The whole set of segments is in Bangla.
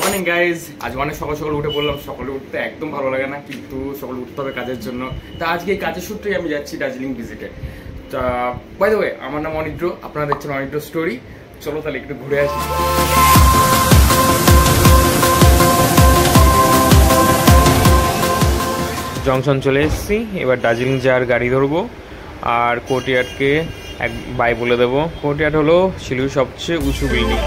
Morning guys. আজ অনেক সকাল সকাল উঠে পড়লাম। সকালে উঠতে একদম ভালো লাগে না, কিন্তু সকালে উঠতে হবে কাজের জন্য। তা আজকে এই কাজের সূত্রেই আমি যাচ্ছি দার্জিলিং ভিজিটে। তা বাই দ্য ওয়ে, আমার নাম অনিদ্র, আপনারা দেখছেন অনিদ্র স্টোরি। চলো তাহলে একটু ঘুরে আসি। জংশন চলে এসেছি, এবার দার্জিলিং যাওয়ার গাড়ি ধরবো আর কোর্টইয়ার্ডকে এক বাই বলে দেবো। কোর্টইয়ার্ড হলো শিলিগুড়ির সবচেয়ে উঁচু বিল্ডিং।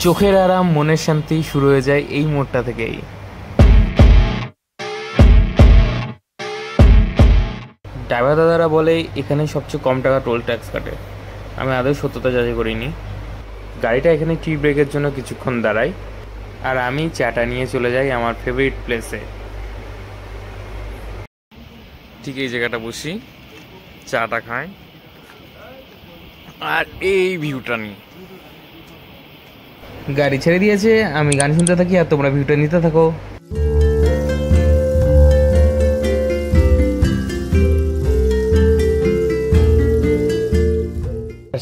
চোখের আরাম, মনের শান্তি শুরু হয়ে যায় এই মোড়টা থেকেই। ড্রাইভার দাদারা বলে এখানে সবচেয়ে কম টাকা টোল ট্যাক্স কাটে। আমি আদৌ সত্যতা যাচাই করিনি। গাড়িটা এখানে টি ব্রেকের জন্য কিছুক্ষণ দাঁড়াই আর আমি চাটা নিয়ে চলে যাই আমার ফেভারিট প্লেসে। ঠিক এই জায়গাটা বসি, চাটা খাই আর এই ভিউটা নিই। গাড়ি ছেড়ে দিয়েছে, আমি গান শুনতে থাকি আর তোমরা ভিউটা নিতে থাকো।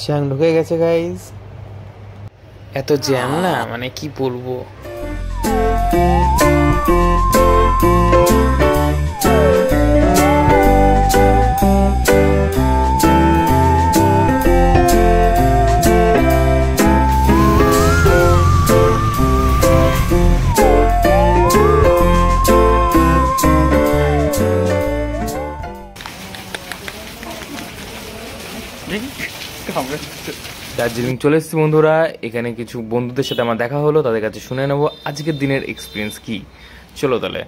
শ্যাং ঢুকে গেছে গাইস। এত জ্যাম না, মানে কি বলবো। দার্জিলিং চলে এসেছি বন্ধুরা। এখানে কিছু বন্ধুদের সাথে আমার দেখা হলো, তাদের কাছে শুনে নেবো আজকের দিনের এক্সপিরিয়েন্স কি। চলো তাহলে।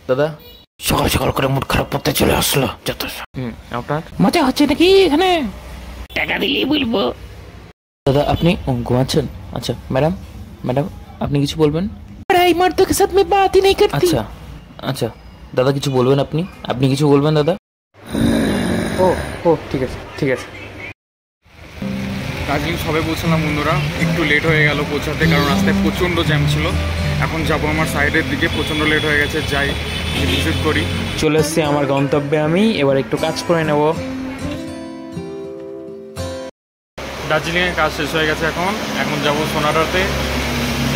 দাদা সকাল সকাল করে মুড খারাপ করতে চলে আসলো যত। আপনার মজা হচ্ছে নাকি এখানে? টাকা দিলেই বলবো। দাদা আপনি ঘুমাচ্ছেন? আচ্ছা ম্যাডাম, ম্যাডাম আপনি কিছু বলবেন? এই মর্দों के साथ मैं बात ही नहीं करती। আচ্ছা আচ্ছা দাদা কিছু বলবেন? আপনি কিছু বলবেন দাদা? ও ঠিক আছে ঠিক আছে। দার্জিলিং সবে পৌঁছলাম বন্ধুরা, একটু লেট হয়ে গেল পৌঁছাতে, কারণ রাস্তায় প্রচণ্ড জ্যাম ছিল। এখন যাবো আমার সাইডের দিকে, প্রচণ্ড লেট হয়ে গেছে, যাই ভিজিট করি। চলে এসছি আমার গন্তব্যে, আমি এবার একটু কাজ করে নেব। দার্জিলিংয়ের কাজ শেষ হয়ে গেছে, এখন যাবো সোনাডাতে।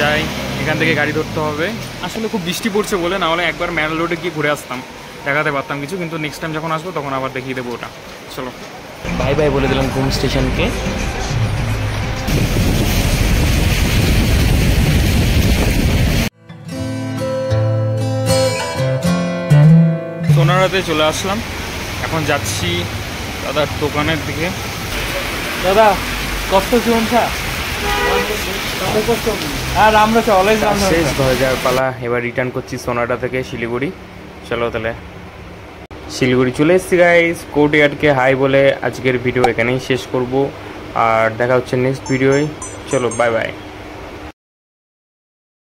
যাই, এখান থেকে গাড়ি ধরতে হবে। আসলে খুব বৃষ্টি পড়ছে বলে, না হলে একবার ম্যাল রোডে গিয়ে ঘুরে আসতাম, দেখাতে পারতাম কিছু, কিন্তু নেক্সট টাইম যখন আসবো তখন আবার দেখিয়ে দেবো ওটা। চলো বাই বাই বলে দিলাম ঘুম স্টেশনকে। সোনারাতে চলে আসলাম, এখন যাচ্ছি দাদার দোকানের দিকে। দাদা কষ্ট চুন আর আমরা শেষ হয়ে যাওয়ার পালা। এবার রিটার্ন করছি সোনাডা থেকে শিলিগুড়ি। চলো তাহলে। শিলিগুড়ি চলে এসেছি গাইস। কোর্টইয়ার্ডকে হাই বলে আজকের ভিডিও এখানেই শেষ করব, আর দেখা হচ্ছে নেক্সট ভিডিওয়। চলো বাই বাই।